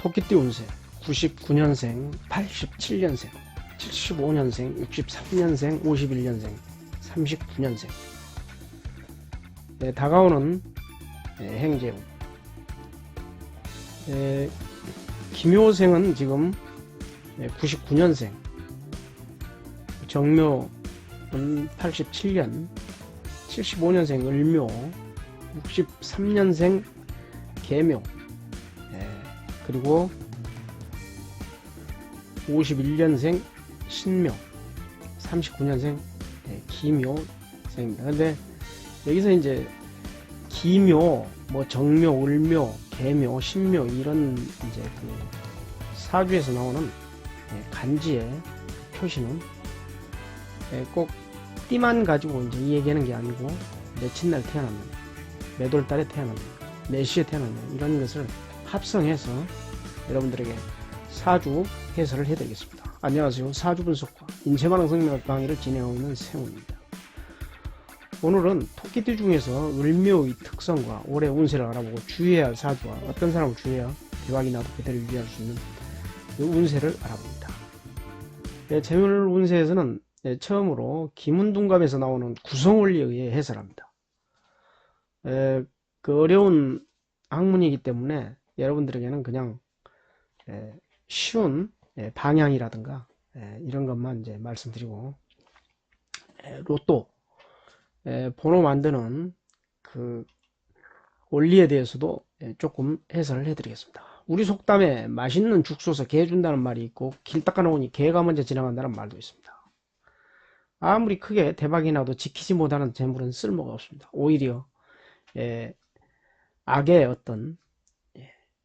토끼띠 운세 99년생, 87년생, 75년생, 63년생, 51년생, 39년생. 네, 다가오는 행재운. 김효생은 지금 99년생, 정묘는 87년, 75년생 을묘, 63년생 계묘, 그리고 51년생 신묘, 39년생 기묘생입니다. 근데 여기서 이제 기묘, 뭐 정묘, 을묘, 계묘, 신묘 이런 이제 그 사주에서 나오는 간지의 표시는 꼭 띠만 가지고 이제 이 얘기하는 게 아니고 며칠 날 태어났느냐, 몇 월 달에 태어났느냐, 몇 시에 태어났느냐 이런 것을 합성해서 여러분들에게 사주 해설을 해드리겠습니다. 안녕하세요. 사주 분석과 인체반응 성명학 강의를 진행하고 있는 세훈입니다. 오늘은 토끼띠 중에서 을묘의 특성과 올해 운세를 알아보고 주의해야 할 사주와 어떤 사람을 주의해야 대박이 나도 그대로 유지할 수 있는 그 운세를 알아봅니다. 재물 운세에서는 처음으로 김운둔갑에서 나오는 구성원리에 의해 해설합니다. 그 어려운 학문이기 때문에 여러분들에게는 그냥 쉬운 방향이라든가 이런 것만 이제 말씀드리고, 로또 번호 만드는 그 원리에 대해서도 조금 해설을 해드리겠습니다. 우리 속담에 맛있는 죽 쏘서 개 준다는 말이 있고 길 닦아놓으니 개가 먼저 지나간다는 말도 있습니다. 아무리 크게 대박이 나도 지키지 못하는 재물은 쓸모가 없습니다. 오히려 악의 어떤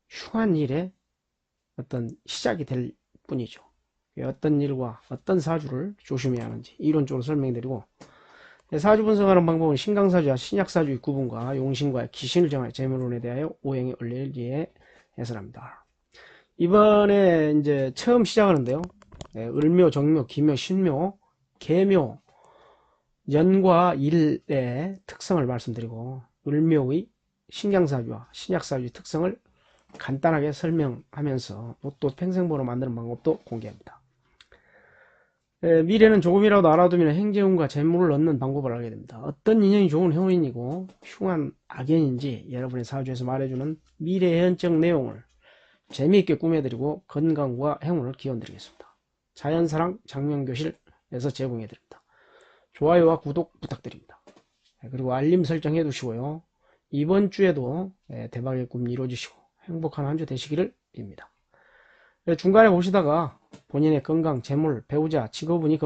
흉한 일의 어떤 시작이 될 뿐이죠. 어떤 일과 어떤 사주를 조심해야 하는지 이론적으로 설명드리고, 사주 분석하는 방법은 신강사주와 신약사주의 구분과 용신과 기신을 정할 재물운에 대하여 오행의 원리를 이해 해설합니다. 이번에 이제 처음 시작하는데요. 을묘, 정묘, 기묘, 신묘, 계묘, 연과 일의 특성을 말씀드리고, 을묘의 신강사주와 신약사주의 특성을 간단하게 설명하면서 또 팽생번호 만드는 방법도 공개합니다. 미래는 조금이라도 알아두면 행재운과 재물을 얻는 방법을 알게 됩니다. 어떤 인연이 좋은 행운이고 흉한 악연인지 여러분의 사주에서 말해주는 미래 예언적 내용을 재미있게 꾸며드리고 건강과 행운을 기원드리겠습니다. 자연사랑 장명교실에서 제공해드립니다. 좋아요와 구독 부탁드립니다. 그리고 알림 설정 해두시고요. 이번 주에도 대박의 꿈 이루어지시고 행복한 한 주 되시기를 빕니다. 중간에 보시다가 본인의 건강, 재물, 배우자, 직업운이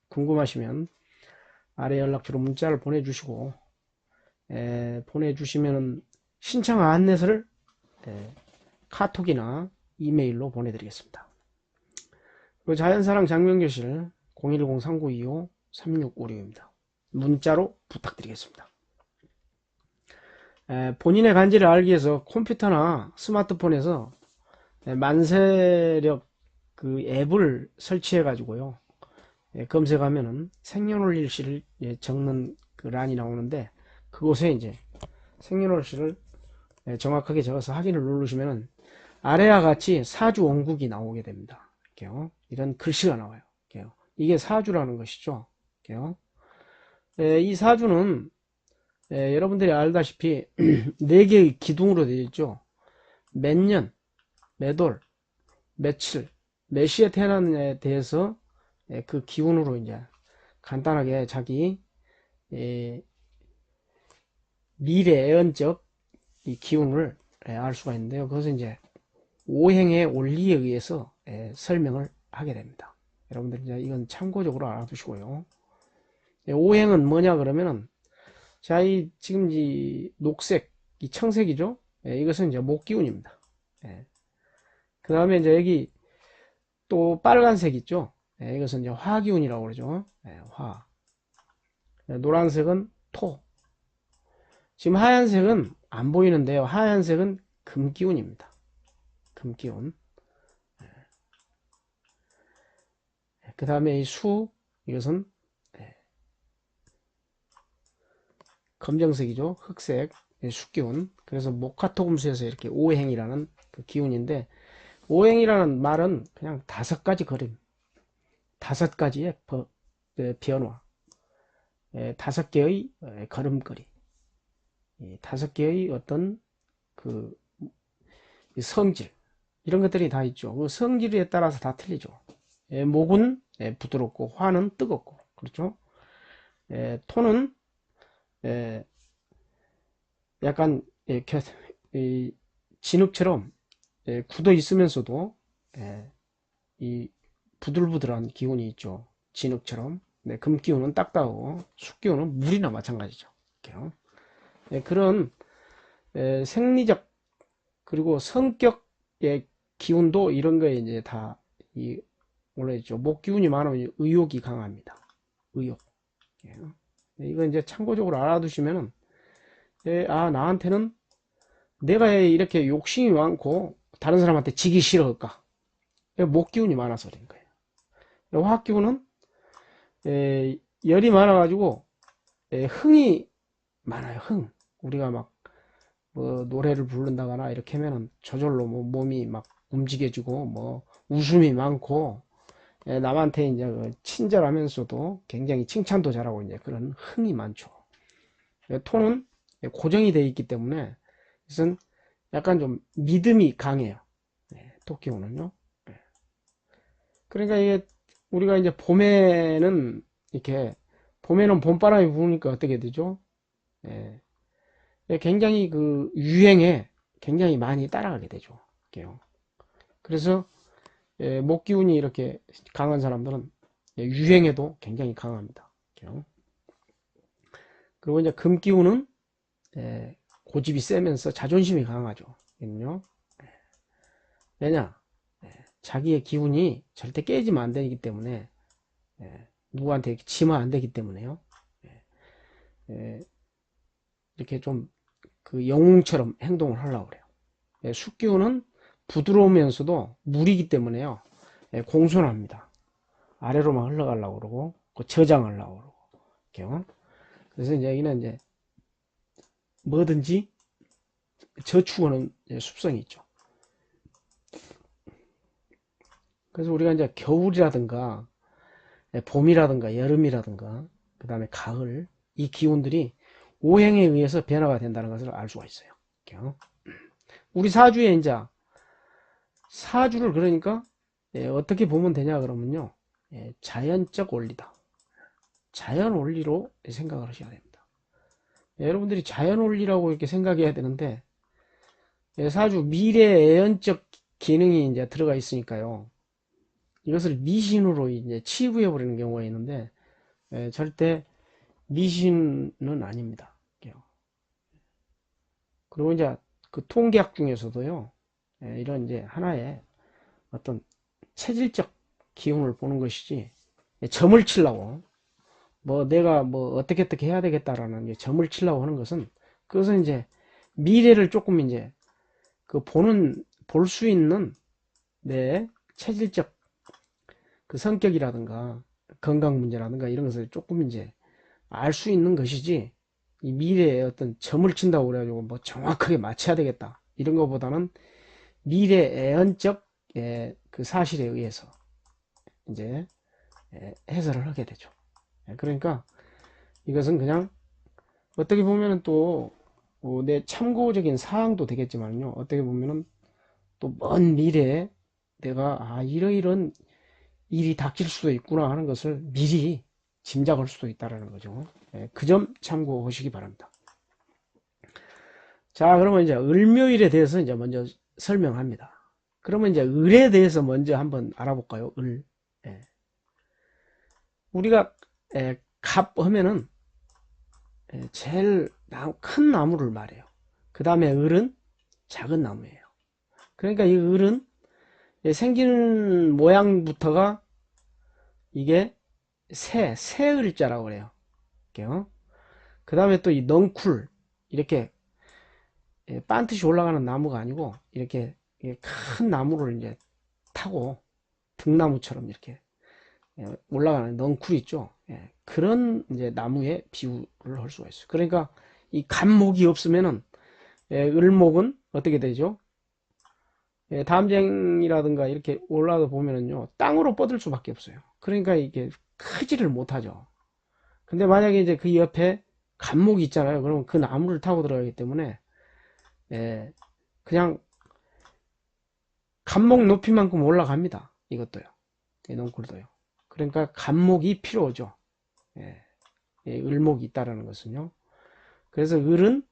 궁금하시면 아래 연락처로 문자를 보내주시고, 보내주시면 신청 안내서를 카톡이나 이메일로 보내드리겠습니다. 그리고 자연사랑 장명교실 010-3925-3656입니다. 문자로 부탁드리겠습니다. 본인의 간지를 알기 위해서 컴퓨터나 스마트폰에서 만세력 그 앱을 설치해 가지고요, 검색하면은 생년월일시를 적는 그 란이 나오는데, 그곳에 이제 생년월일시를 정확하게 적어서 확인을 누르시면은 아래와 같이 사주 원국이 나오게 됩니다. 이렇게요. 이런 글씨가 나와요. 이렇게요. 이게 사주라는 것이죠. 이렇게요. 이 사주는 여러분들이 알다시피 4개의 기둥으로 되어 있죠. 몇 년, 몇 월, 며칠, 몇 시에 태어났느냐에 대해서 그 기운으로 이제 간단하게 자기 미래 예언적 이 기운을 알 수가 있는데요. 그것은 이제 오행의 원리에 의해서 설명을 하게 됩니다. 여러분들 이제 이건 참고적으로 알아두시고요. 오행은 뭐냐 그러면은, 자, 지금 이 녹색, 이 청색이죠? 이것은 이제 목기운입니다. 그 다음에 이제 여기 또 빨간색 있죠? 이것은 이제 화기운이라고 그러죠. 화. 노란색은 토. 지금 하얀색은 안 보이는데요. 하얀색은 금기운입니다. 금기운. 그 다음에 이 수, 이것은 검정색이죠. 흑색, 숙기운. 그래서 목화토금수에서 이렇게 오행이라는 그 기운인데, 오행이라는 말은 그냥 5가지 그림, 5가지의 변화, 5개의 걸음걸이, 5개의 어떤 그 성질, 이런 것들이 다 있죠. 그 성질에 따라서 다 틀리죠. 목은 부드럽고 화는 뜨겁고, 그렇죠. 토는 약간 진흙처럼 굳어 있으면서도 이 부들부들한 기운이 있죠. 진흙처럼. 금기운은 딱딱하고 숫기운은 물이나 마찬가지죠. 그런 생리적 그리고 성격의 기운도 이런 거에 이제 다 원래 있죠. 목 기운이 많으면 의욕이 강합니다. 의욕. 이거 이제 참고적으로 알아두시면은 나한테는 내가 이렇게 욕심이 많고 다른 사람한테 지기 싫어할까? 목 기운이 많아서 그런 거예요. 화학 기운은 열이 많아가지고 흥이 많아요. 흥. 우리가 막 뭐 노래를 부른다거나 이렇게 하면은 저절로 뭐 몸이 막 움직여지고 뭐 웃음이 많고 남한테 이제 친절하면서도 굉장히 칭찬도 잘하고 이제 그런 흥이 많죠. 톤은 고정이 되어 있기 때문에 그것은 약간 좀 믿음이 강해요. 토끼호는요. 그러니까 이게 우리가 이제 봄에는 봄바람이 부으니까 어떻게 되죠? 굉장히 그 유행에 굉장히 많이 따라가게 되죠. 그래서 목 기운이 이렇게 강한 사람들은 유행에도 굉장히 강합니다. 그리고 이제 금 기운은 고집이 세면서 자존심이 강하죠. 왜냐? 자기의 기운이 절대 깨지면 안 되기 때문에 누구한테 치면 안 되기 때문에요. 이렇게 좀 그 영웅처럼 행동을 하려고 그래요. 숫기운은 부드러우면서도 물이기 때문에요. 공손합니다. 아래로만 흘러가려고 그러고 저장하려고 그러고. 그래서 이제 여기는 이제 뭐든지 저축하는 습성이 있죠. 그래서 우리가 이제 겨울이라든가 봄이라든가 여름이라든가 그 다음에 가을 이 기운들이 오행에 의해서 변화가 된다는 것을 알 수가 있어요. 우리 사주에 이제 사주를 그러니까 어떻게 보면 되냐 그러면요, 자연적 원리다. 자연 원리로 생각을 하셔야 됩니다. 여러분들이 자연 원리라고 이렇게 생각해야 되는데 사주 미래예언적 기능이 이제 들어가 있으니까요. 이것을 미신으로 이제 치부해 버리는 경우가 있는데 절대 미신은 아닙니다. 그리고 이제 그 통계학 중에서도요, 이런 이제 하나의 어떤 체질적 기운을 보는 것이지 점을 치려고 뭐 내가 뭐 어떻게 해야 되겠다라는 이제 점을 치려고 하는 것은 그것은 이제 미래를 조금 이제 그 볼 수 있는 내 체질적 그 성격이라든가 건강 문제라든가 이런 것을 조금 이제 알 수 있는 것이지 이 미래에 어떤 점을 친다고 그래가지고 뭐 정확하게 맞춰야 되겠다 이런 것보다는 미래 예언적 그 사실에 의해서 이제 해설을 하게 되죠. 그러니까 이것은 그냥 어떻게 보면은 또 내 참고적인 사항도 되겠지만요, 어떻게 보면은 또 먼 미래에 내가 이러이런 일이 닥칠 수도 있구나 하는 것을 미리 짐작할 수도 있다는 거죠. 그 점 참고하시기 바랍니다. 자, 그러면 이제 을묘일에 대해서 이제 먼저 설명합니다. 그러면 이제 을에 대해서 먼저 한번 알아볼까요? 을. 우리가 갑 하면은 제일 큰 나무를 말해요. 그 다음에 을은 작은 나무예요. 그러니까 이 을은 생기는 모양부터가 이게 새을자라고 그래요. 그 다음에 또 이 넝쿨, 이렇게 반듯이 올라가는 나무가 아니고 이렇게 큰 나무를 이제 타고 등나무처럼 이렇게 올라가는 넝쿨 있죠. 그런 이제 나무에 비유를 할 수가 있어요. 그러니까 이 갑목이 없으면은 을목은 어떻게 되죠? 담쟁이라든가 이렇게 올라가 보면은요, 땅으로 뻗을 수밖에 없어요. 그러니까 이게 크지를 못하죠. 근데 만약에 이제 그 옆에 감목이 있잖아요. 그러면 그 나무를 타고 들어가기 때문에, 예, 그냥 감목 높이만큼 올라갑니다. 이것도요. 이 넝쿨도요. 그러니까 감목이 필요하죠. 예, 을목이 있다라는 것은요. 그래서 을은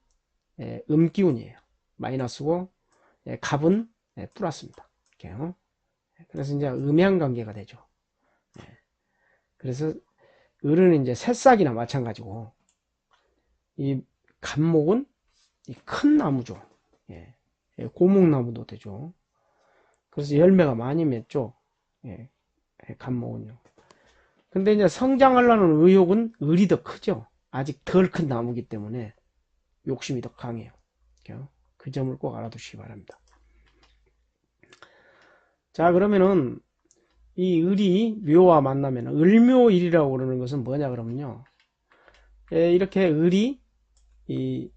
음기운이에요. 마이너스고, 갑은 플러스입니다. 이렇게요. 그래서 이제 음양 관계가 되죠. 그래서 을은 이제 새싹이나 마찬가지고, 이 갑목은 이 큰 나무죠. 예, 고목나무도 되죠. 그래서 열매가 많이 맺죠. 예, 갑목은요. 근데 이제 성장하려는 의욕은 을이 더 크죠. 아직 덜 큰 나무기 때문에 욕심이 더 강해요. 그 점을 꼭 알아두시기 바랍니다. 자, 그러면은 이 을이 묘와 만나면 을묘일이라고 그러는 것은 뭐냐 그러면요. 이렇게 을이 이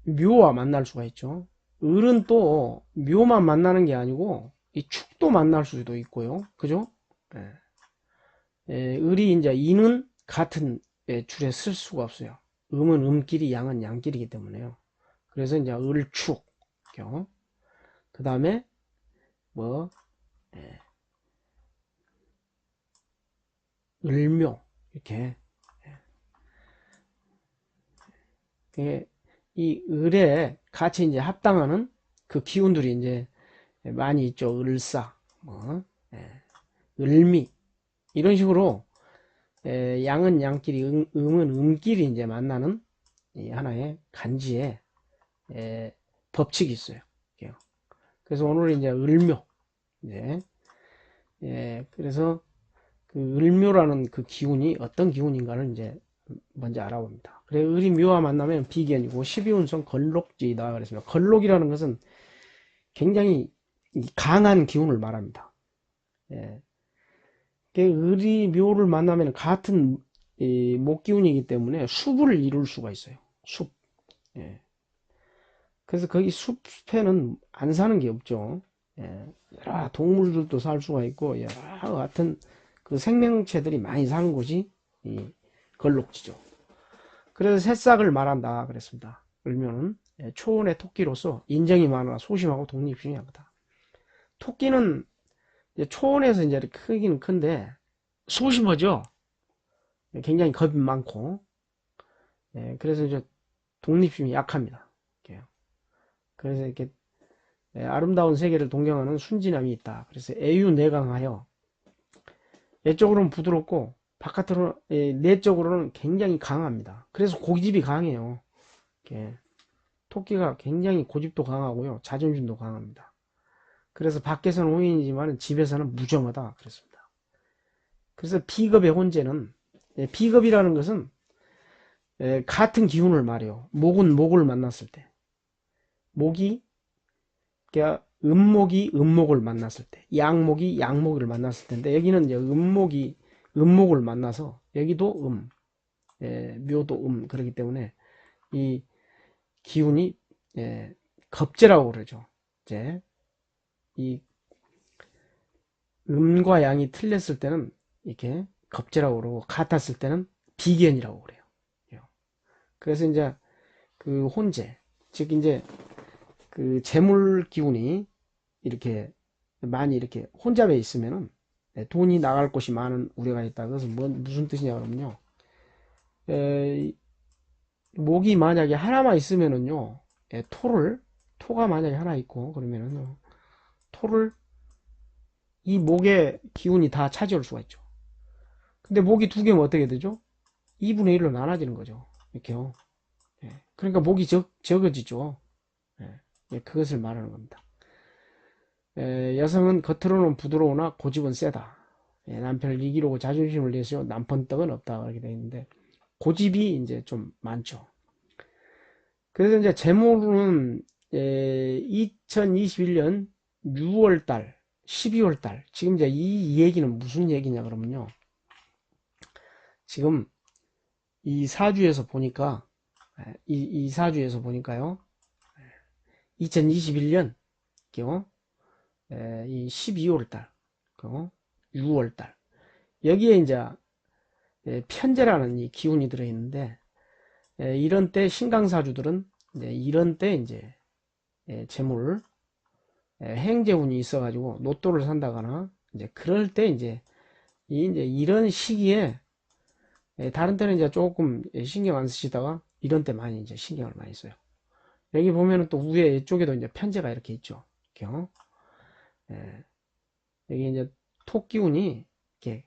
묘와 만날 수가 있죠. 을은 또 묘만 만나는 게 아니고 이 축도 만날 수도 있고요. 그죠? 을이 이제 이는 같은 줄에 쓸 수가 없어요. 음은 음끼리 양은 양끼리이기 때문에요. 그래서 이제 을축, 그 다음에 뭐 을묘 이렇게 이 을에 같이 이제 합당하는 그 기운들이 이제 많이 있죠. 을사, 뭐 을미 이런 식으로 양은 양끼리, 음은 음끼리 이제 만나는 이 하나의 간지의 법칙이 있어요. 그래서 오늘 이제 을묘, 그래서 그 을묘라는 그 기운이 어떤 기운인가를 이제 먼저 알아봅니다. 그래, 을이 묘와 만나면 비견이고 12운성 걸록지이다 그랬습니다. 걸록이라는 것은 굉장히 강한 기운을 말합니다. 을이 묘를 만나면 같은 목기운이기 때문에 숲을 이룰 수가 있어요. 숲. 그래서 거기 숲에는 안 사는 게 없죠. 여러 동물들도 살 수가 있고 여러 같은 그 생명체들이 많이 사는 곳이 이 걸록지죠. 그래서 새싹을 말한다 그랬습니다. 을묘는 초원의 토끼로서 인정이 많아 소심하고 독립심이 약하다. 토끼는 초원에서 이제 크기는 큰데 소심하죠. 굉장히 겁이 많고, 그래서 이제 독립심이 약합니다. 그래서 이렇게 아름다운 세계를 동경하는 순진함이 있다. 그래서 애유내강하여 외적으로는 부드럽고 바깥으로 내적으로는 굉장히 강합니다. 그래서 고집이 강해요. 토끼가 굉장히 고집도 강하고요, 자존심도 강합니다. 그래서 밖에서는 호인이지만 집에서는 무정하다 그랬습니다. 그래서 비겁의 혼재는 비겁이라는 것은 같은 기운을 말해요. 목은 목을 만났을 때, 목이 그러니까 음목이 음목을 만났을 때, 양목이 양목을 만났을 텐데 여기는 이제 음목이 음목을 만나서 여기도 묘도 그렇기 때문에 이 기운이 겁재라고 그러죠. 이제 이 음과 양이 틀렸을 때는 이렇게 겁재라고 그러고 같았을 때는 비견이라고 그래요. 그래서 이제 그 혼재, 즉 이제 그 재물 기운이 이렇게 많이 이렇게 혼잡해 있으면은 돈이 나갈 곳이 많은 우려가 있다. 그래서 무슨 뜻이냐 그러면요. 목이 만약에 하나만 있으면은요, 토가 만약에 하나 있고 그러면은요, 토를 이 목의 기운이 다 차지할 수가 있죠. 근데 목이 두 개면 어떻게 되죠? 2분의 1로 나눠지는 거죠. 이렇게요. 그러니까 목이 적어지죠. 그것을 말하는 겁니다. 여성은 겉으로는 부드러우나 고집은 세다. 남편을 이기려고 자존심을 내세워 남편떡은 없다. 그렇게 되어 있는데, 고집이 이제 좀 많죠. 그래서 이제 재물은 2021년 6월달, 12월달, 지금 이제 이 얘기는 무슨 얘기냐 그러면요. 지금 이 사주에서 보니까, 이 사주에서 보니까요. 2021년 이 12월달, 6월달 여기에 이제 편제라는 이 기운이 들어있는데, 이런 때 신강사주들은 이런 때 이제 재물 행재운이 있어가지고 로또를 산다거나 이제 그럴 때 이제 이런 시기에 다른 때는 이제 조금 신경 안 쓰시다가 이런 때 많이 이제 신경을 많이 써요. 여기 보면은 또 위에 이쪽에도 이제 편제가 이렇게 있죠. 여기 이제 토 기운이 이렇게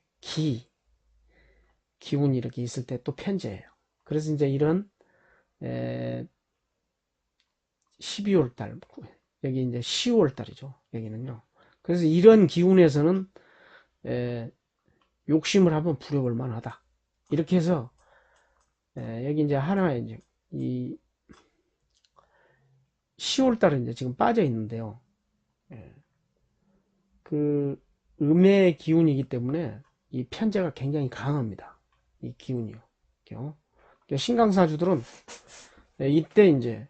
기운이 이렇게 있을 때 또 편제예요. 그래서 이제 이런 12월 달, 여기 이제 10월 달이죠. 여기는요. 그래서 이런 기운에서는 욕심을 한번 부려볼 만하다. 이렇게 해서 여기 이제 하나의 이제 이 10월 달은 이제 지금 빠져 있는데요. 그 음의 기운이기 때문에 이 편제가 굉장히 강합니다. 이 기운이요. 신강사주들은 이때 이제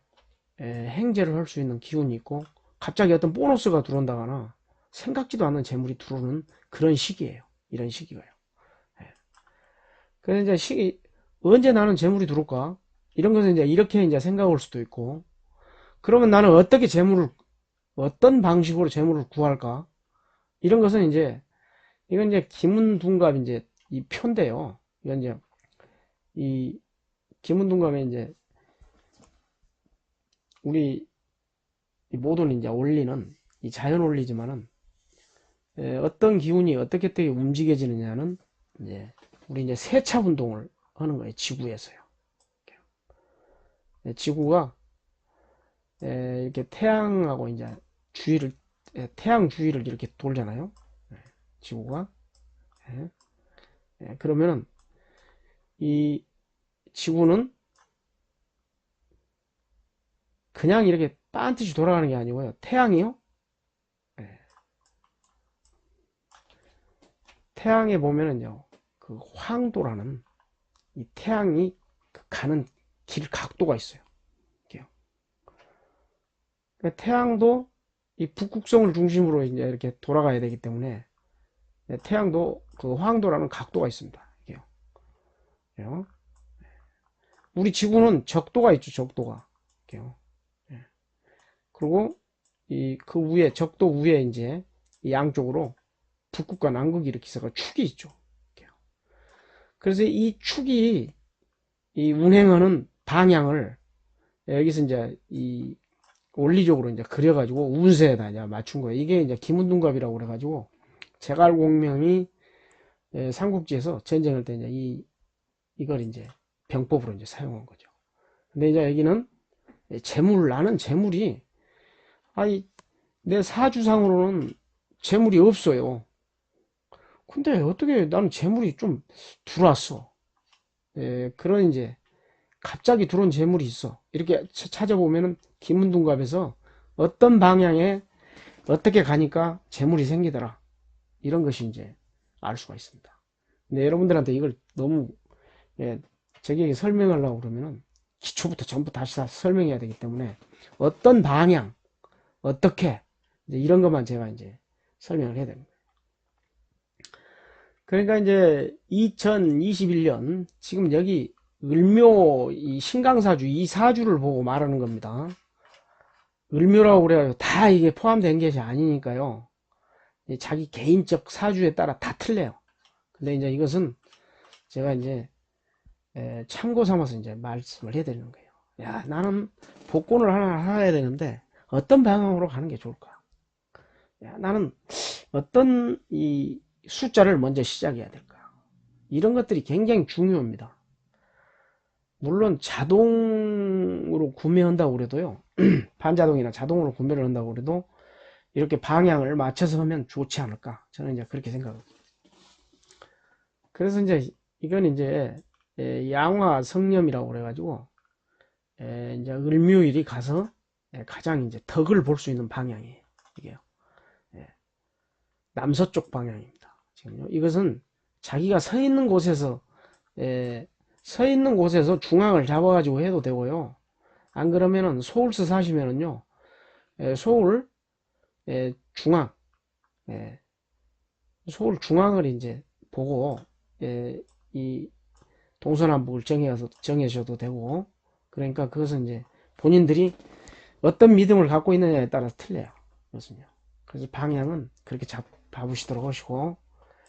행제를 할 수 있는 기운이 있고 갑자기 어떤 보너스가 들어온다거나 생각지도 않는 재물이 들어오는 그런 시기예요. 이런 시기가요. 그래서 이제 언제 나는 재물이 들어올까? 이런 것은 이제 이렇게 이제 생각할 수도 있고, 그러면 나는 어떻게 어떤 방식으로 재물을 구할까? 이런 것은 이건 이제 기문둔갑 이제 이 표인데요. 이건 이제 이 기문둔갑에 이제 우리 모든 이제 원리는 이 자연 원리지만은 어떤 기운이 어떻게 움직여지느냐는 우리 이제 세차 운동을 하는 거예요. 지구에서요. 지구가 이렇게 태양하고 이제 태양 주위를 이렇게 돌잖아요. 지구가. 그러면은 이 지구는 그냥 이렇게 빤듯이 돌아가는 게 아니고요. 태양이요. 태양에 보면은요. 그 황도라는 이 태양이 가는 길 각도가 있어요. 그러니까 태양도 이 북극성을 중심으로 이제 이렇게 돌아가야 되기 때문에 태양도 그 황도라는 각도가 있습니다. 우리 지구는 적도가 있죠. 적도가. 그리고 그 위에 적도 위에 이제 양쪽으로 북극과 남극이 이렇게 있어서 축이 있죠. 그래서 이 축이 이 운행하는 방향을 여기서 이제 이 원리적으로 이제 그려가지고 운세에다 이제 맞춘 거예요. 이게 이제 기문둔갑이라고 그래가지고 제갈공명이 삼국지에서 전쟁할 때 이제 이걸 이제 병법으로 이제 사용한 거죠. 근데 이제 여기는 나는 재물이 내 사주상으로는 재물이 없어요. 근데 어떻게 나는 재물이 좀 들어왔어. 그런 이제 갑자기 들어온 재물이 있어. 이렇게 찾아보면은 기문둔갑에서 어떤 방향에 어떻게 가니까 재물이 생기더라. 이런 것이 이제 알 수가 있습니다. 근데 여러분들한테 이걸 너무 저에게 설명하려고 그러면은 기초부터 전부 다시 다 설명해야 되기 때문에 어떤 방향, 어떻게 이런 것만 제가 이제 설명을 해야 됩니다. 그러니까 이제 2021년 지금 여기 을묘 이 신강사주 이 사주를 보고 말하는 겁니다. 을묘라고 그래요. 다 이게 포함된 것이 아니니까요. 자기 개인적 사주에 따라 다 틀려요. 근데 이제 이것은 제가 이제 참고 삼아서 이제 말씀을 해야 되는 거예요. 야, 나는 복권을 하나 사야 되는데 어떤 방향으로 가는 게 좋을까? 야, 나는 어떤 이 숫자를 먼저 시작해야 될까? 이런 것들이 굉장히 중요합니다. 물론 자동으로 구매한다고 그래도요. 반자동이나 자동으로 구매를 한다고 그래도 이렇게 방향을 맞춰서 하면 좋지 않을까? 저는 이제 그렇게 생각합니다. 그래서 이제 이건 이제 양화 성념이라고 그래가지고 이제 을묘일이 가서 가장 이제 덕을 볼 수 있는 방향이에요. 이게요. 남서쪽 방향입니다. 지금요. 이것은 자기가 서 있는 곳에서 중앙을 잡아가지고 해도 되고요. 안 그러면은 서울서 사시면은요. 서울 중앙, 서울 중앙을 이제 보고, 이 동서남북을 정해셔도 되고, 그러니까 그것은 이제 본인들이 어떤 믿음을 갖고 있느냐에 따라서 틀려요. 그렇습니다. 그래서 방향은 그렇게 잡으시도록 하시고,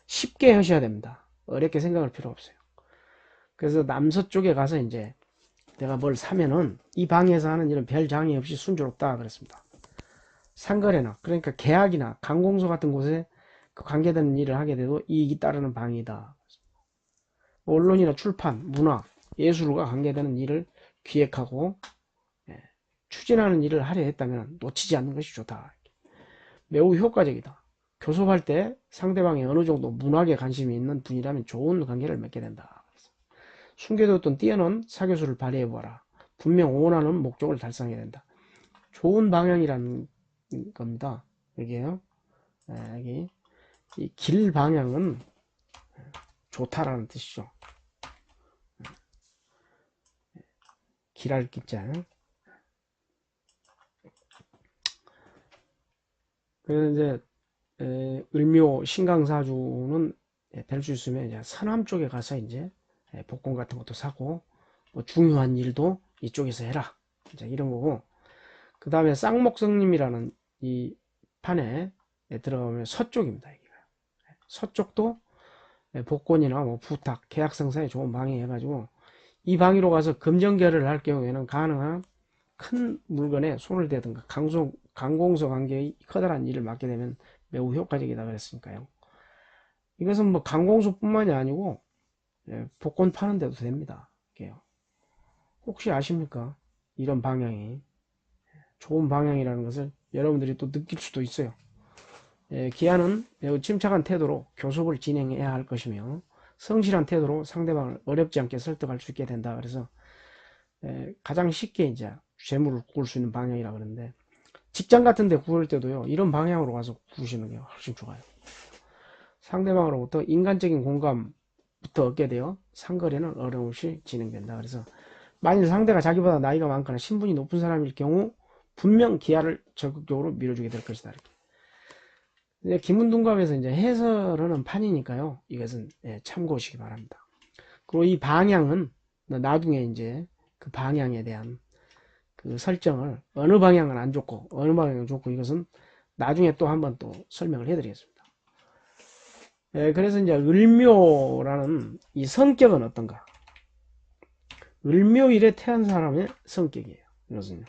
쉽게 하셔야 됩니다. 어렵게 생각할 필요 없어요. 그래서 남서쪽에 가서 이제 내가 뭘 사면은 이 방에서 하는 일은 별 장애 없이 순조롭다 그랬습니다. 상거래나, 그러니까 계약이나 관공서 같은 곳에 그 관계되는 일을 하게 돼도 이익이 따르는 방이다. 언론이나 출판, 문화, 예술과 관계되는 일을 기획하고 추진하는 일을 하려 했다면 놓치지 않는 것이 좋다. 매우 효과적이다. 교섭할 때 상대방이 어느 정도 문학에 관심이 있는 분이라면 좋은 관계를 맺게 된다. 숨겨뒀던 뛰어난 사교수를 발휘해보아라. 분명 원하는 목적을 달성해야 된다. 좋은 방향이라는 겁니다. 여기에요. 여기 이 길 방향은 좋다라는 뜻이죠. 길할 길자. 그래서 이제 을묘 신강사주는 될 수 있으면 이제 서남 쪽에 가서 이제 복권 같은 것도 사고 뭐 중요한 일도 이쪽에서 해라. 이제 이런 거고. 그 다음에 쌍목성님이라는 이 판에 들어가면 서쪽입니다. 여기가. 서쪽도 복권이나 뭐 부탁, 계약 성사에 좋은 방이 해가지고 이 방위로 가서 금전결을 할 경우에는 가능한 큰 물건에 손을 대든가 강공서 관계의 커다란 일을 맡게 되면 매우 효과적이다 그랬으니까요. 이것은 뭐 강공서뿐만이 아니고 복권 파는 데도 됩니다. 혹시 아십니까? 이런 방향이 좋은 방향이라는 것을 여러분들이 또 느낄 수도 있어요. 기아는 매우 침착한 태도로 교섭을 진행해야 할 것이며 성실한 태도로 상대방을 어렵지 않게 설득할 수 있게 된다. 그래서 가장 쉽게 이제 재물을 구할 수 있는 방향이라 그러는데 직장 같은 데 구할 때도요. 이런 방향으로 가서 구우시는 게 훨씬 좋아요. 상대방으로부터 인간적인 공감부터 얻게 되어 상거래는 어려움없이 진행된다. 그래서 만일 상대가 자기보다 나이가 많거나 신분이 높은 사람일 경우 분명 기아를 적극적으로 밀어주게 될 것이다. 이렇게. 김은둔갑에서 이제 해설하는 판이니까요. 이것은 참고하시기 바랍니다. 그리고 이 방향은 나중에 이제 그 방향에 대한 그 설정을 어느 방향은 안 좋고 어느 방향은 좋고 이것은 나중에 또 한번 또 설명을 해드리겠습니다. 그래서 이제 을묘라는 이 성격은 어떤가? 을묘일에 태어난 사람의 성격이에요. 이것은요.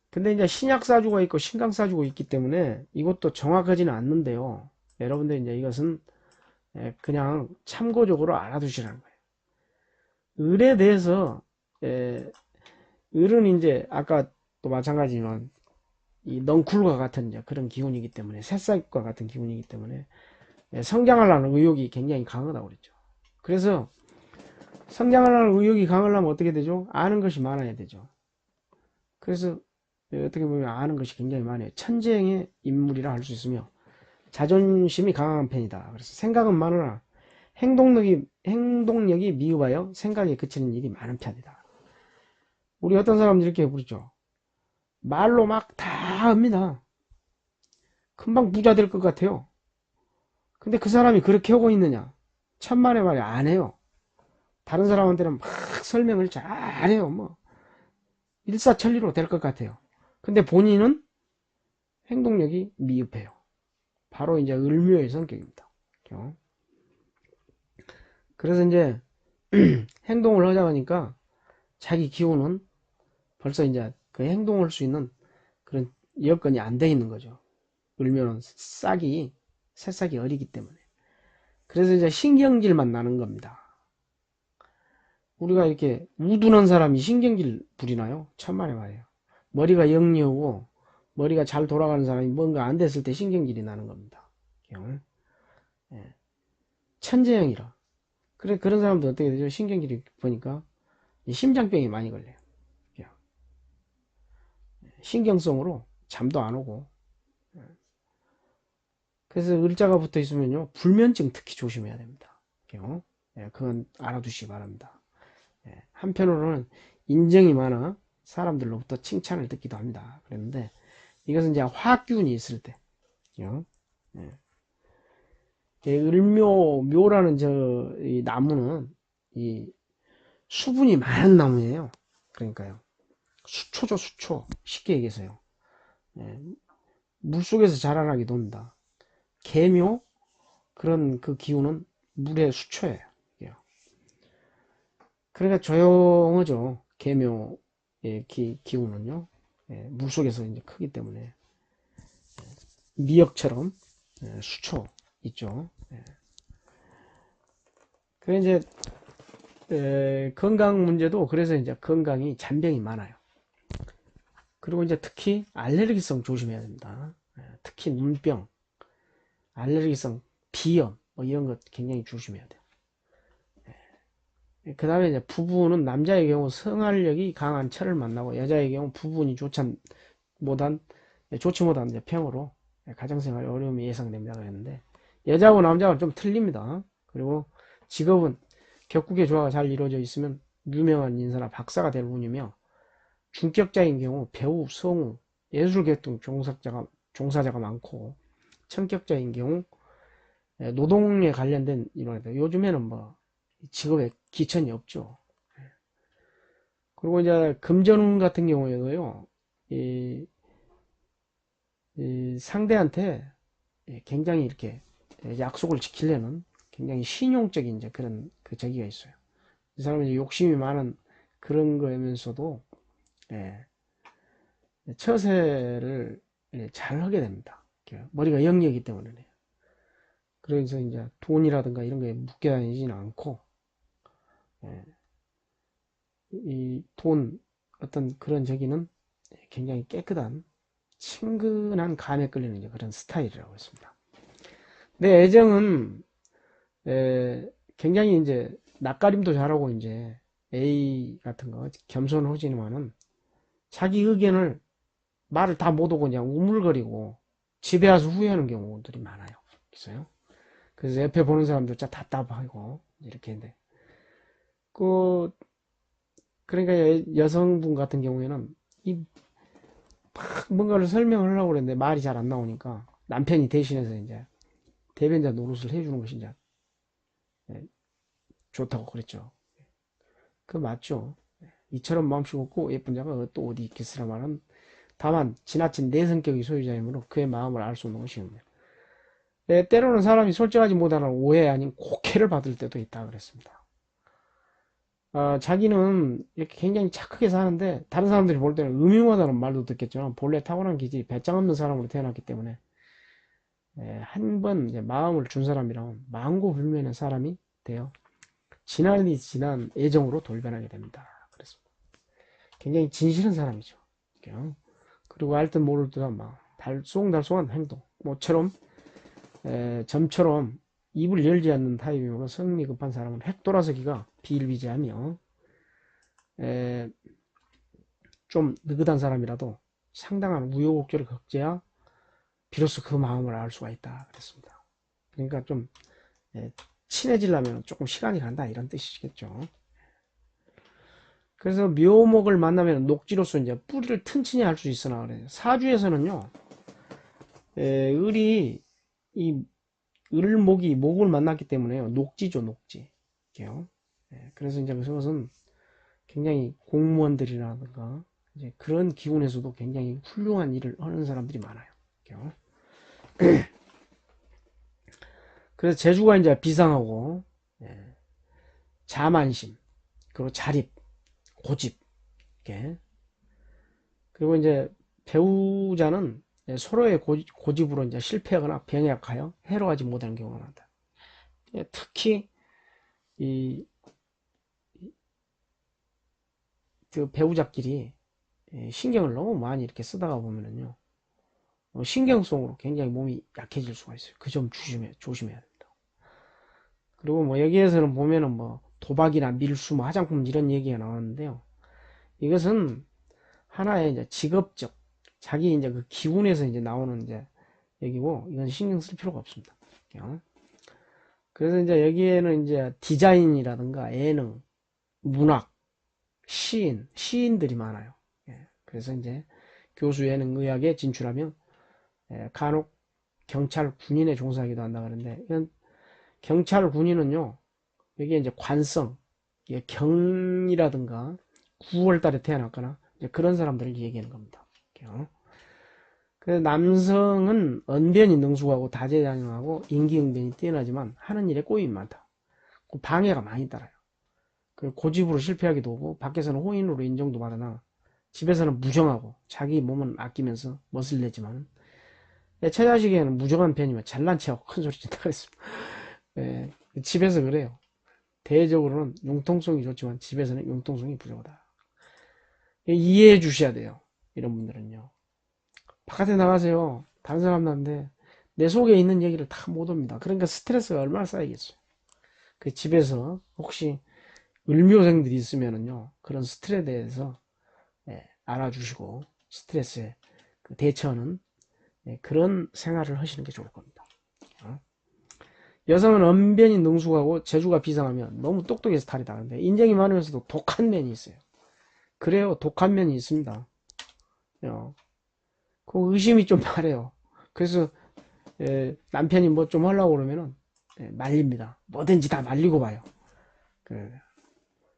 근데 이제 신약사주가 있고 신강사주가 있기 때문에 이것도 정확하지는 않는데요. 여러분들 이제 이것은 그냥 참고적으로 알아두시라는 거예요. 을에 대해서 을은 이제 아까 또 마찬가지지만 이 넝쿨과 같은 이제 그런 기운이기 때문에 새싹과 같은 기운이기 때문에 성장하려는 의욕이 굉장히 강하다고 그랬죠. 그래서 성장하려는 의욕이 강하려면 어떻게 되죠? 아는 것이 많아야 되죠. 그래서 어떻게 보면 아는 것이 굉장히 많아요. 천재의 인물이라 할 수 있으며 자존심이 강한 편이다. 그래서 생각은 많으나 행동력이 미흡하여 생각에 그치는 일이 많은 편이다. 우리 어떤 사람들이 이렇게 부르죠. 말로 막 다 합니다. 금방 부자 될 것 같아요. 근데 그 사람이 그렇게 하고 있느냐? 천만의 말이 안 해요. 다른 사람한테는 막 설명을 잘해요. 뭐 일사천리로 될 것 같아요. 근데 본인은 행동력이 미흡해요. 바로 이제 을묘의 성격입니다. 그래서 이제 행동을 하자 보니까 자기 기운은 벌써 이제 그 행동할 수 있는 그런 여건이 안 돼 있는 거죠. 을묘는 새싹이 어리기 때문에. 그래서 이제 신경질만 나는 겁니다. 우리가 이렇게 우둔한 사람이 신경질 부리나요? 천만의 말이에요. 머리가 영리하고 머리가 잘 돌아가는 사람이 뭔가 안 됐을 때 신경질이 나는 겁니다. 천재형이라. 그래, 그런 사람도 어떻게 되죠? 신경질이 보니까 심장병이 많이 걸려요. 신경성으로 잠도 안 오고. 그래서 을자가 붙어 있으면요, 불면증 특히 조심해야 됩니다. 그건 알아두시기 바랍니다. 한편으로는 인정이 많아 사람들로부터 칭찬을 듣기도 합니다. 그랬는데 이것은 이제 화학 기운이 있을 때, 요. 예. 묘라는 이 나무는 이 수분이 많은 나무예요. 그러니까요. 수초죠, 수초. 쉽게 얘기해서요. 예. 물속에서 자라나기도 합니다. 개묘, 그런 그 기운은 물의 수초예요. 그러니까 조용하죠. 개묘의 기운은요. 예, 물속에서 이제 크기 때문에. 미역처럼, 예, 수초 있죠. 예. 그래 이제 건강 문제도 그래서 이제 건강이 잔병이 많아요. 그리고 이제 특히 알레르기성 조심해야 됩니다. 예, 특히 눈병, 알레르기성 비염 뭐 이런 것 굉장히 조심해야 돼요. 그 다음에 이제 부부는 남자의 경우 성활력이 강한 철을 만나고 여자의 경우 부분이 좋지 못한 이제 병으로 가정생활에 어려움이 예상됩니다. 그랬는데 여자하고 남자하고 좀 틀립니다. 그리고 직업은 격국의 조화가 잘 이루어져 있으면 유명한 인사나 박사가 될 운이며 중격자인 경우 배우, 성우, 예술계통 종사자가 많고 천격자인 경우 노동에 관련된 이론이다. 요즘에는 뭐 직업에 기천이 없죠. 그리고 이제 금전운 같은 경우에도요, 이 상대한테 굉장히 이렇게 약속을 지키려는 굉장히 신용적인 이제 그런 그 저기가 있어요. 이 사람은 이제 욕심이 많은 그런 거면서도 예, 처세를 잘 하게 됩니다. 머리가 영리하기 때문에. 그래서 이제 돈이라든가 이런 거에 묶여 다니지는 않고 예, 이 돈 어떤 그런 저기는 굉장히 깨끗한 친근한 감에 끌리는 이제 그런 스타일이라고 했습니다. 내 애정은 굉장히 이제 낯가림도 잘하고 이제 A 같은 거 겸손하지만은 자기 의견을 말을 다 못하고 그냥 우물거리고 집에 와서 후회하는 경우들이 많아요. 있어요. 그래서 옆에 보는 사람들 진짜 답답하고 이렇게 했는데 그 그러니까 여성분 같은 경우에는 이 뭔가를 설명을 하려고 그랬는데 말이 잘 안 나오니까 남편이 대신해서 이제 대변자 노릇을 해주는 것이 이제 좋다고 그랬죠. 그 맞죠. 이처럼 마음씨 없고 예쁜 자가 또 어디 있겠으라 말은 다만 지나친 내성격이 소유자이므로 그의 마음을 알 수 없는 것이옵니다. 때로는 사람이 솔직하지 못하는 오해 아닌 곡해를 받을 때도 있다 그랬습니다. 자기는 이렇게 굉장히 착하게 사는데 다른 사람들이 볼 때는 음흉하다는 말도 듣겠지만 본래 타고난 기질이 배짱 없는 사람으로 태어났기 때문에 한 번 마음을 준 사람이라면 망고불면의 사람이 되어 지난이 지난 애정으로 돌변하게 됩니다. 그랬습니다. 굉장히 진실한 사람이죠. 그리고 알 듯 모를 듯한 막 달쏭달쏭한 행동 모처럼 점처럼 입을 열지 않는 타입이므로 성미 급한 사람은 핵 돌아서기가 비일비재하며 좀 느긋한 사람이라도 상당한 우여곡절을 겪어야 비로소 그 마음을 알 수가 있다 그랬습니다. 그러니까 좀 친해지려면 조금 시간이 간다 이런 뜻이겠죠. 그래서 묘목을 만나면 녹지로서 이제 뿌리를 튼튼히 할 수 있으나 그래요. 사주에서는요, 을이 이 을목이 목을 만났기 때문에요. 녹지죠, 녹지. 그래서 이제 그것은 굉장히 공무원들이라든가 이제 그런 기운에서도 굉장히 훌륭한 일을 하는 사람들이 많아요. 그래서 재주가 이제 비상하고 자만심, 그리고 자립, 고집, 그리고 이제 배우자는 서로의 고집으로 이제 실패하거나 병약하여 해로하지 못하는 경우가 많다. 특히 그 배우자끼리 신경을 너무 많이 이렇게 쓰다가 보면은요, 신경성으로 굉장히 몸이 약해질 수가 있어요. 그 점 조심해야 됩니다. 그리고 뭐 여기에서는 보면은 뭐 도박이나 밀수, 뭐 화장품 이런 얘기가 나왔는데요. 이것은 하나의 이제 직업적 자기 이제 그 기운에서 이제 나오는 이제 얘기고 이건 신경 쓸 필요가 없습니다. 그래서 이제 여기에는 이제 디자인이라든가 예능, 문학, 시인들이 많아요. 그래서 이제 교수 예능 의학에 진출하면 간혹 경찰 군인에 종사하기도 한다 그러는데, 이건 경찰 군인은요, 이게 이제 관성, 이게 경이라든가 9월 달에 태어났거나 이제 그런 사람들을 얘기하는 겁니다. 그래서 남성은 언변이 능숙하고 다재다능하고 임기응변이 뛰어나지만 하는 일에 꼬임이 많다. 방해가 많이 따라요. 고집으로 실패하기도 하고 밖에서는 호인으로 인정도 받으나 집에서는 무정하고 자기 몸은 아끼면서 멋을 내지만 처자식에는 무정한 편이면 잘난 체하고 큰 소리 친다 그랬습니다. 예, 집에서 그래요. 대외적으로는 융통성이 좋지만 집에서는 융통성이 부족하다. 이해해 주셔야 돼요. 이런 분들은요. 바깥에 나가세요. 다른 사람 나는데 내 속에 있는 얘기를 다 못 옵니다. 그러니까 스트레스가 얼마나 쌓이겠어요. 집에서 혹시 을묘생들이 있으면은요, 그런 스트레스에 대해서 알아주시고 스트레스에 대처하는 그런 생활을 하시는 게 좋을 겁니다. 여성은 언변이 능숙하고 재주가 비상하면 너무 똑똑해서 탈이 나는데 인정이 많으면서도 독한 면이 있어요. 그래요, 독한 면이 있습니다. 그 의심이 좀 많아요. 그래서 남편이 뭐 좀 하려고 그러면은 말립니다. 뭐든지 다 말리고 봐요.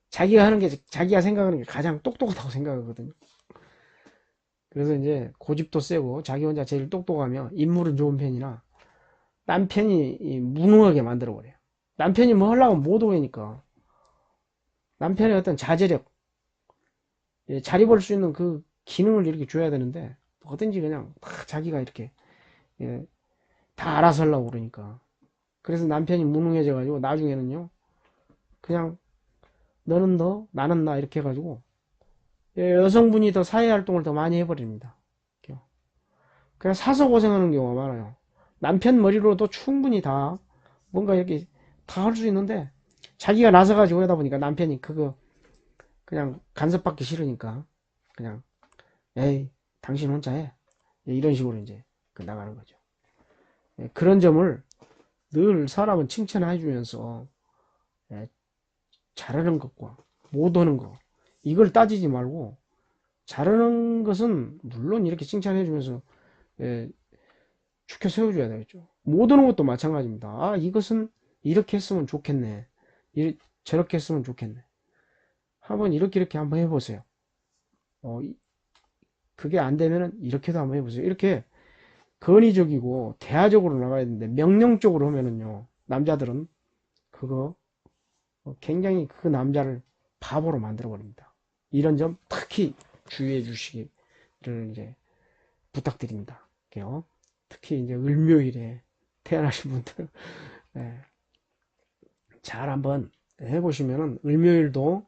자기가 하는 게, 자기가 생각하는 게 가장 똑똑하다고 생각하거든요. 그래서 이제 고집도 세고 자기 혼자 제일 똑똑하면 인물은 좋은 편이나 남편이 무능하게 만들어버려요. 남편이 뭐 하려고 못 오니까 남편의 어떤 자제력, 잘 입을 수 있는 그 기능을 이렇게 줘야 되는데 뭐든지 그냥 다 자기가 이렇게 다 알아서 하려고 그러니까. 그래서 남편이 무능해져 가지고 나중에는요, 그냥 너는 너 나는 나 이렇게 해가지고 여성분이 더 사회활동을 더 많이 해버립니다. 그냥 사서 고생하는 경우가 많아요. 남편 머리로도 충분히 다 뭔가 이렇게 다 할 수 있는데 자기가 나서가지고 하다 보니까 남편이 그거 그냥 간섭받기 싫으니까 그냥 에이 당신 혼자 해, 이런 식으로 이제 나가는 거죠. 그런 점을 늘 사람은 칭찬해 주면서 잘하는 것과 못하는 거 이걸 따지지 말고, 잘하는 것은 물론 이렇게 칭찬해 주면서 축켜 세워줘야 되겠죠. 못하는 것도 마찬가지입니다. 아, 이것은 이렇게 했으면 좋겠네, 저렇게 했으면 좋겠네, 한번 이렇게 한번 해보세요. 그게 안 되면은 이렇게도 한번 해보세요. 이렇게 건의적이고 대화적으로 나가야 되는데 명령적으로 하면은요, 남자들은 그거 굉장히 그 남자를 바보로 만들어 버립니다. 이런 점 특히 주의해 주시기를 이제 부탁드립니다. 특히 이제 을묘일에 태어나신 분들 잘 한번 해보시면은, 을묘일도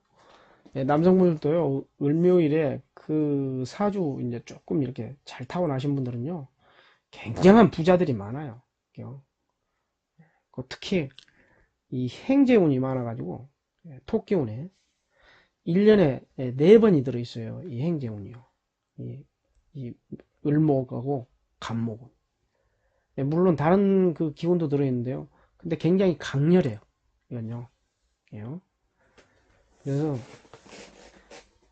남성분들도요, 을묘일에 그 사주 이제 조금 이렇게 잘 타고나신 분들은요, 굉장한 부자들이 많아요. 특히 이 행재운이 많아가지고 토끼운에 1년에 4번이 들어있어요. 이 행재운이요. 이 을목하고 간목은. 물론 다른 그 기운도 들어있는데요. 근데 굉장히 강렬해요. 이건요. 그래서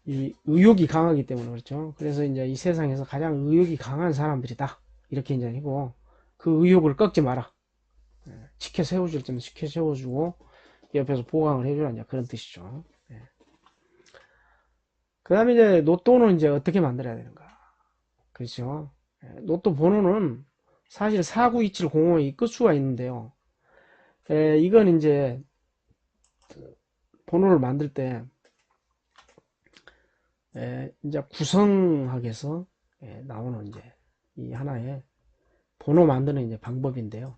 이 의욕이 강하기 때문에 그렇죠. 그래서 이제 이 세상에서 가장 의욕이 강한 사람들이다, 이렇게 이제 하고, 그 의욕을 꺾지 마라. 지켜 세워줄 때는 지켜 세워주고 옆에서 보강을 해주라, 이제 그런 뜻이죠. 그 다음에 이제 로또는 이제 어떻게 만들어야 되는가. 그렇죠. 로또 번호는 사실 492705의 끝수가 있는데요. 이건 이제 번호를 만들 때 이제 구성학에서 나오는 이제 이 하나의 번호 만드는 이제 방법인데요.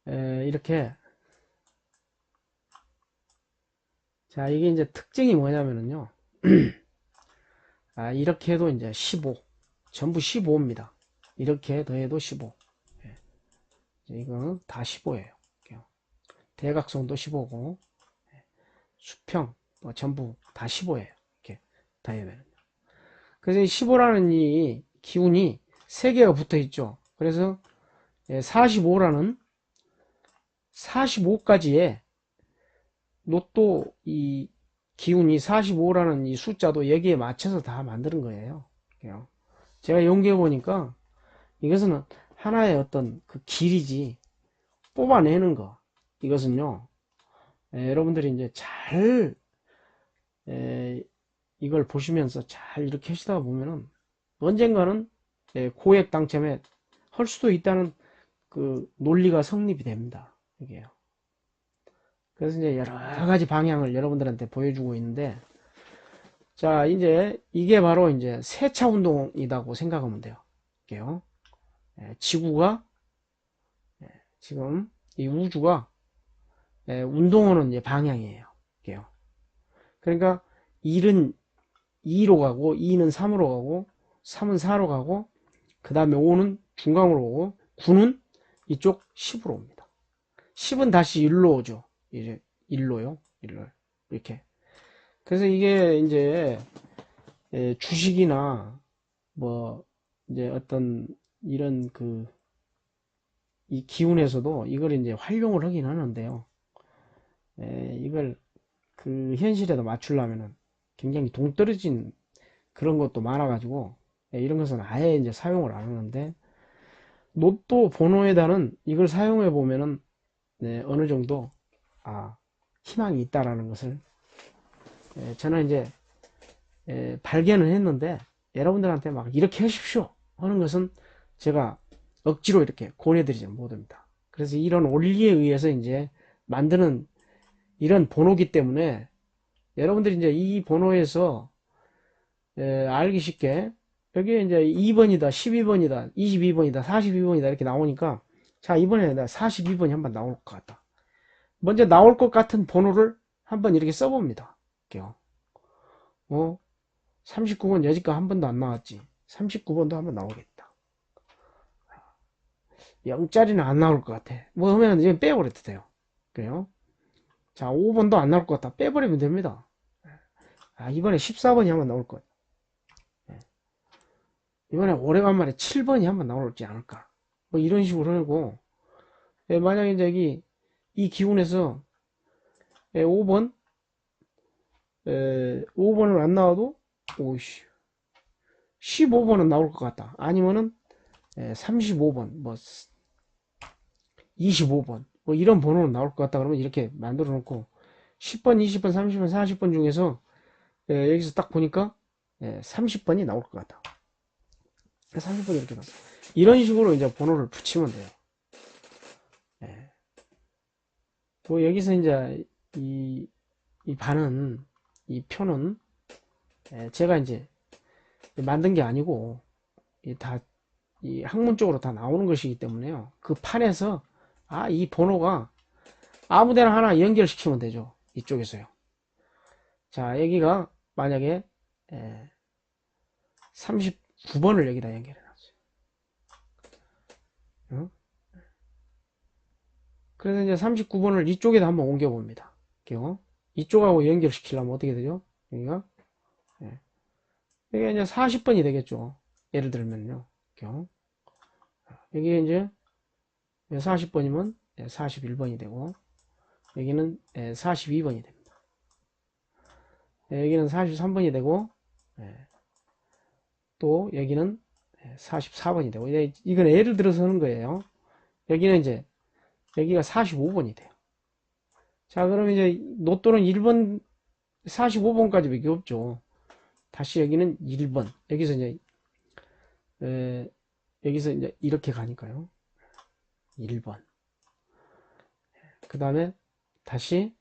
이렇게, 자, 이게 이제 특징이 뭐냐면은요. 이렇게 해도 이제 15, 전부 15입니다. 이렇게 더해도 15. 이거 다 15예요. 대각선도 15고, 수평 뭐 전부 다 15예요. 이렇게 다 해면. 그래서 15라는 이 기운이 3개가 붙어 있죠. 그래서 45라는 45가지의 로또 이 기운이 45라는 이 숫자도 여기에 맞춰서 다 만드는 거예요. 제가 연구해 보니까 이것은 하나의 어떤 그 길이지, 뽑아내는 거. 이것은요, 여러분들이 이제 잘, 이걸 보시면서 잘 이렇게 하시다 보면은 언젠가는 고액 당첨에 할 수도 있다는 그 논리가 성립이 됩니다. 이게요. 그래서 이제 여러 가지 방향을 여러분들한테 보여주고 있는데, 자, 이제 이게 바로 이제 세차 운동이라고 생각하면 돼요. 이게요. 지구가, 지금 이 우주가 운동하는 이제 방향이에요. 이게요. 그러니까 1은 2로 가고, 2는 3으로 가고, 3은 4로 가고, 그 다음에 5는 중간으로 오고, 9는 이쪽 10으로 옵니다. 10은 다시 1로 오죠. 이제 1로요. 1로. 이렇게. 그래서 이게 이제 주식이나 뭐 이제 어떤 이런 그 이 기운에서도 이걸 이제 활용을 하긴 하는데요. 이걸 그 현실에도 맞추려면은 굉장히 동떨어진 그런 것도 많아가지고 이런 것은 아예 이제 사용을 안 하는데, 로또 번호에다는 이걸 사용해 보면은 어느 정도 희망이 있다라는 것을 저는 이제 발견을 했는데, 여러분들한테 막 이렇게 하십시오 하는 것은 제가 억지로 이렇게 권해드리지 못합니다. 그래서 이런 원리에 의해서 이제 만드는 이런 번호기 때문에 여러분들이 이제 이 번호에서 알기 쉽게 여기에 이제 2번이다, 12번이다, 22번이다, 42번이다 이렇게 나오니까, 자, 이번에 42번이 한번 나올 것 같다. 먼저 나올 것 같은 번호를 한번 이렇게 써봅니다. 이렇게요. 39번 여지껏 한 번도 안 나왔지. 39번도 한번 나오겠다. 0짜리는 안 나올 것 같아. 뭐 하면 이제 빼버려도 돼요. 그래요. 자, 5번도 안 나올 것 같다. 빼버리면 됩니다. 이번에 14번이 한번 나올 거예요. 이번에 오래간만에 7번이 한번 나올지 않을까. 뭐 이런 식으로 하고, 만약에 이제 여기 이 기운에서 5번, 5번을 안 나와도, 오씨, 15번은 나올 것 같다. 아니면은 35번, 뭐 25번, 뭐 이런 번호는 나올 것 같다. 그러면 이렇게 만들어 놓고 10번, 20번, 30번, 40번 중에서 여기서 딱 보니까 30번이 나올 것 같다. 30번 이렇게 나와. 이런 식으로 이제 번호를 붙이면 돼요. 뭐 여기서 이제 이 반은, 이 표는 제가 이제 만든 게 아니고 이 학문적으로 다 나오는 것이기 때문에요. 그 판에서 이 번호가 아무데나 하나 연결시키면 되죠. 이쪽에서요. 자, 여기가 만약에 39번을 여기다 연결해 놨어요. 그래서 이제 39번을 이쪽에다 한번 옮겨 봅니다. 이쪽하고 연결시키려면 어떻게 되죠? 여기가 여기가 이제 40번이 되겠죠. 예를 들면요. 여기 이제 40번이면 41번이 되고, 여기는 42번이 됩니다. 여기는 43번이 되고, 또 여기는 44번이 되고, 이건 예를 들어서 하는 거예요. 여기는 이제 여기가 45번이 돼요. 자, 그러면 이제 로또는 1번 45번까지밖에 없죠. 다시 여기는 1번, 여기서 이제 이렇게 가니까요. 1번. 그 다음에 다시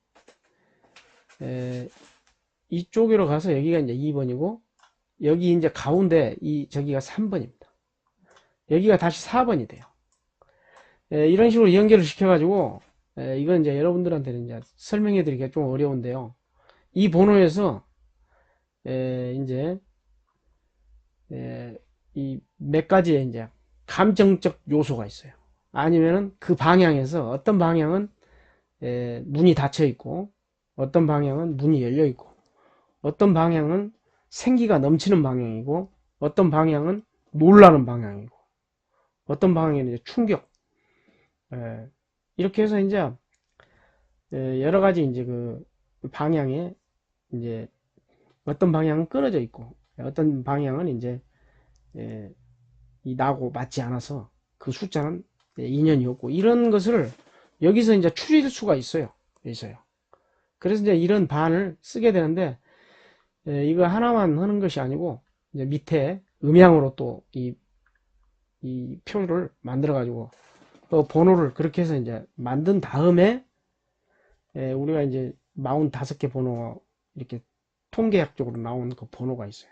이쪽으로 가서 여기가 이제 2번이고, 여기 이제 가운데 저기가 3번입니다. 여기가 다시 4번이 돼요. 이런 식으로 연결을 시켜가지고, 이건 이제 여러분들한테는 이제 설명해 드리기가 좀 어려운데요. 이 번호에서 이제 이 몇 가지의 이제 감정적 요소가 있어요. 아니면은 그 방향에서 어떤 방향은 문이 닫혀 있고, 어떤 방향은 문이 열려 있고, 어떤 방향은 생기가 넘치는 방향이고, 어떤 방향은 놀라는 방향이고, 어떤 방향은 이제 충격. 이렇게 해서 이제 여러 가지 이제 그 방향에 이제 어떤 방향은 끊어져 있고 어떤 방향은 이제 예, 이 나하고 맞지 않아서 그 숫자는 인연이 없고 이런 것을 여기서 이제 추릴 수가 있어요. 그래서 이제 이런 반을 쓰게 되는데 이거 하나만 하는 것이 아니고 이제 밑에 음향으로 또 이 표를 만들어 가지고 번호를 그렇게 해서 이제 만든 다음에 우리가 이제 45개 번호 이렇게 통계학적으로 나온 그 번호가 있어요.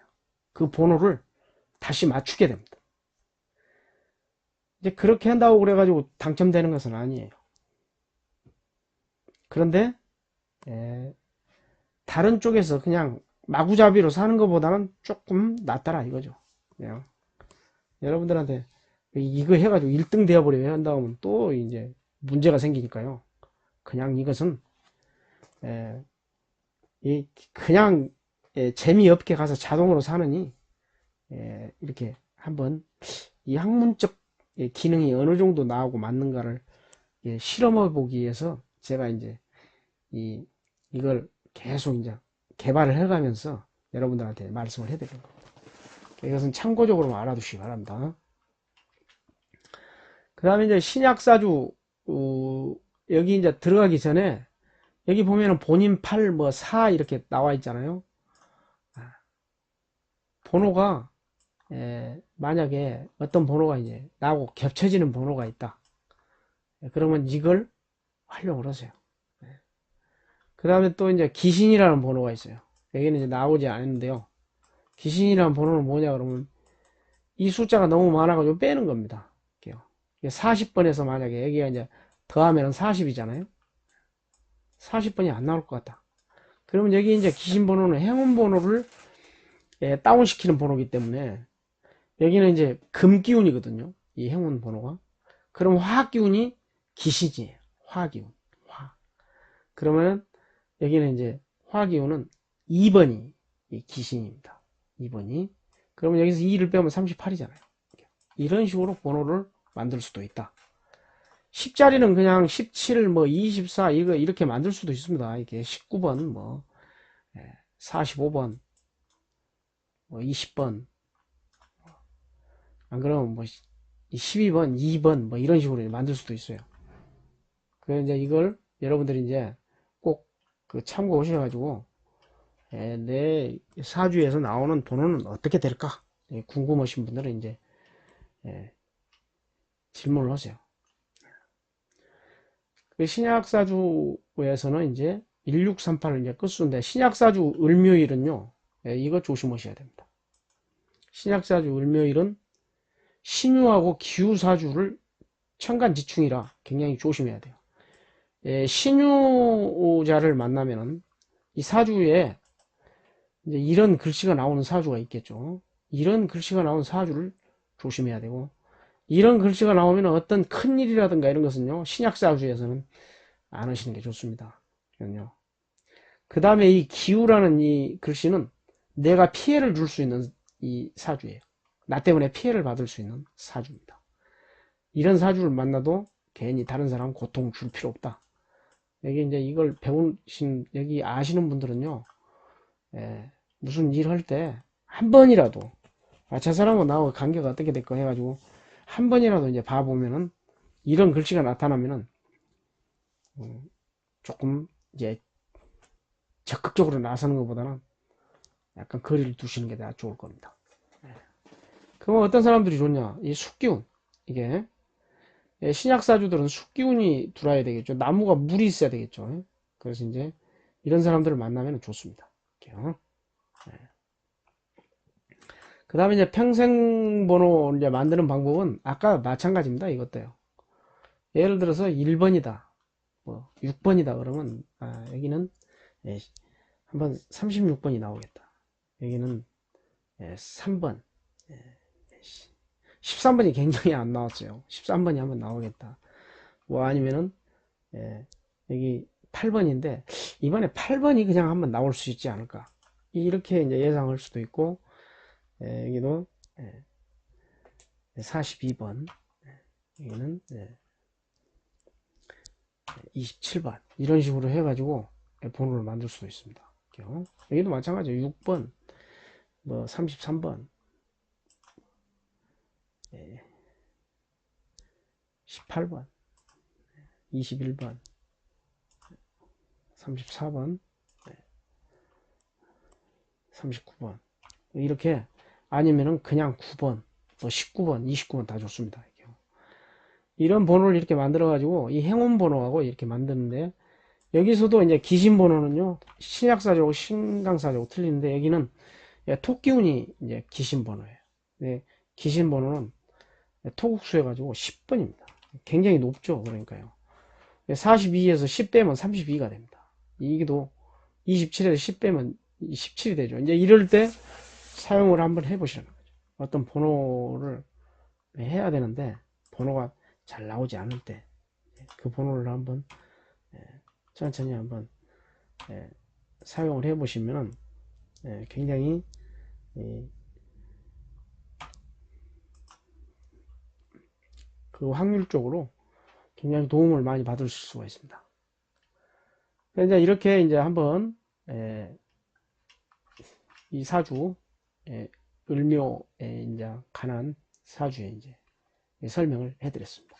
그 번호를 다시 맞추게 됩니다. 이제 그렇게 한다고 그래가지고 당첨되는 것은 아니에요. 그런데 다른 쪽에서 그냥 마구잡이로 사는 것보다는 조금 낫더라 이거죠. 그냥 여러분들한테 이거 해가지고 1등 되어버리면 한다 하면 또 이제 문제가 생기니까요. 그냥 이것은 그냥 재미없게 가서 자동으로 사느니 이렇게 한번 이 학문적 기능이 어느 정도 나오고 맞는가를 실험해 보기 위해서 제가 이제 이걸 계속 이제 개발을 해가면서 여러분들한테 말씀을 해드리는 겁니다. 이것은 참고적으로 알아두시기 바랍니다. 그 다음에 이제 신약사주, 여기 이제 들어가기 전에 여기 보면은 본인 8, 뭐 4 이렇게 나와 있잖아요. 번호가 만약에 어떤 번호가 이제 나하고 겹쳐지는 번호가 있다. 그러면 이걸 활용을 하세요. 그 다음에 또 이제 기신이라는 번호가 있어요. 여기는 이제 나오지 않는데요. 기신이라는 번호는 뭐냐 그러면 이 숫자가 너무 많아가지고 빼는 겁니다. 40번에서 만약에 여기가 이제 더하면 40이잖아요. 40번이 안 나올 것 같다. 그러면 여기 이제 기신 번호는 행운 번호를 다운시키는 번호이기 때문에 여기는 이제 금 기운이거든요. 이 행운 번호가. 그럼 화학 기운이 기신이에요. 화학 기운. 화. 그러면 여기는 이제 화학 기운은 2번이 기신입니다. 2번이. 그러면 여기서 2를 빼면 38이잖아요. 이런 식으로 번호를 만들 수도 있다. 10자리는 그냥 17, 뭐 24, 이거 이렇게 만들 수도 있습니다. 이게 19번, 뭐 45번, 뭐 20번, 안 그러면 뭐 12번, 2번, 뭐 이런 식으로 만들 수도 있어요. 그래서 이제 이걸 여러분들이 이제 꼭 그 참고 오셔가지고 내 사주에서 나오는 번호는 어떻게 될까? 궁금하신 분들은 이제 질문을 하세요. 그 신약사주에서는 이제 1638을 이제 끝수인데 신약사주 을묘일은요, 이거 조심하셔야 됩니다. 신약사주 을묘일은 신유하고 기후사주를 천간지충이라 굉장히 조심해야 돼요. 신유자를 만나면은 이 사주에 이제 이런 글씨가 나오는 사주가 있겠죠. 이런 글씨가 나온 사주를 조심해야 되고, 이런 글씨가 나오면 어떤 큰 일이라든가 이런 것은요, 신약사주에서는 안 하시는 게 좋습니다. 그 다음에 이 기우라는 이 글씨는 내가 피해를 줄 수 있는 이 사주예요. 나 때문에 피해를 받을 수 있는 사주입니다. 이런 사주를 만나도 괜히 다른 사람 고통 줄 필요 없다. 여기 이제 이걸 배우신, 여기 아시는 분들은요, 무슨 일 할 때 한 번이라도, 저 사람은 나하고 관계가 어떻게 될까 해가지고, 한 번이라도 이제 봐보면은, 이런 글씨가 나타나면은, 조금 이제 적극적으로 나서는 것보다는 약간 거리를 두시는 게 더 좋을 겁니다. 그럼 어떤 사람들이 좋냐? 이 숙기운. 이게, 신약사주들은 숙기운이 들어야 되겠죠. 나무가 물이 있어야 되겠죠. 그래서 이제 이런 사람들을 만나면 좋습니다. 그 다음에 이제 평생번호 이제 만드는 방법은 아까 마찬가지입니다. 이것도요. 예를 들어서 1번이다. 뭐 6번이다. 그러면 여기는 한번 36번이 나오겠다. 여기는 3번. 13번이 굉장히 안 나왔어요. 13번이 한번 나오겠다. 뭐 아니면은 여기 8번인데 이번에 8번이 그냥 한번 나올 수 있지 않을까. 이렇게 이제 예상할 수도 있고, 여기도 42번, 여기는 27번 이런 식으로 해가지고 번호를 만들 수도 있습니다. 드릴게요. 여기도 마찬가지예요. 6번, 뭐 33번, 18번, 21번, 34번, 39번. 이렇게 아니면은 그냥 9번, 뭐 19번, 29번 다 좋습니다. 이런 번호를 이렇게 만들어 가지고 이 행운 번호하고 이렇게 만드는데, 여기서도 이제 귀신 번호는요 신약사주하고 신강사주하고 틀리는데, 여기는 토기운이 이제 귀신 번호예요. 네, 귀신 번호는 토국수 해가지고 10번입니다. 굉장히 높죠. 그러니까요. 42에서 10 빼면 32가 됩니다. 이게도 27에서 10 빼면 17이 되죠. 이제 이럴 때 사용을 한번 해보시는 거죠. 어떤 번호를 해야 되는데 번호가 잘 나오지 않을 때 그 번호를 한번 천천히 한번 사용을 해보시면 굉장히 그 확률적으로 굉장히 도움을 많이 받을 수가 있습니다. 이제 이렇게 이제 한번 이 사주 을묘에 이제 관한 사주에 이제 설명을 해드렸습니다.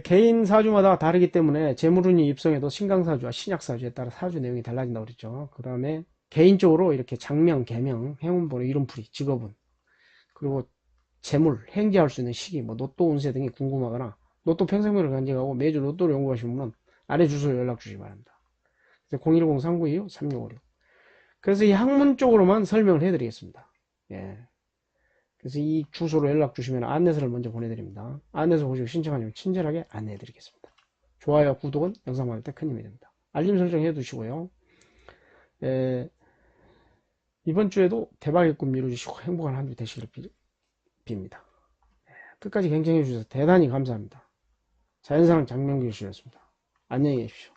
개인 사주마다 다르기 때문에 재물운이 입성해도 신강사주와 신약사주에 따라 사주 내용이 달라진다고 그랬죠. 그 다음에 개인적으로 이렇게 장명, 계명, 행운번호, 이름풀이, 직업운, 그리고 재물, 행지할 수 있는 시기, 뭐 로또 운세 등이 궁금하거나 로또 평생명을 간직하고 매주 로또를 연구하시는 분은 아래 주소로 연락 주시기 바랍니다. 010-3925-3656. 그래서 이 학문 쪽으로만 설명을 해드리겠습니다. 그래서 이 주소로 연락 주시면 안내서를 먼저 보내드립니다. 안내서 보시고 신청하시면 친절하게 안내해드리겠습니다. 좋아요, 구독은 영상 받을 때 큰 힘이 됩니다. 알림 설정 해두시고요. 이번 주에도 대박의 꿈 이루어주시고 행복한 한 주 되시기를 빕니다. 끝까지 경청해 주셔서 대단히 감사합니다. 자연사랑 장명규 씨였습니다. 안녕히 계십시오.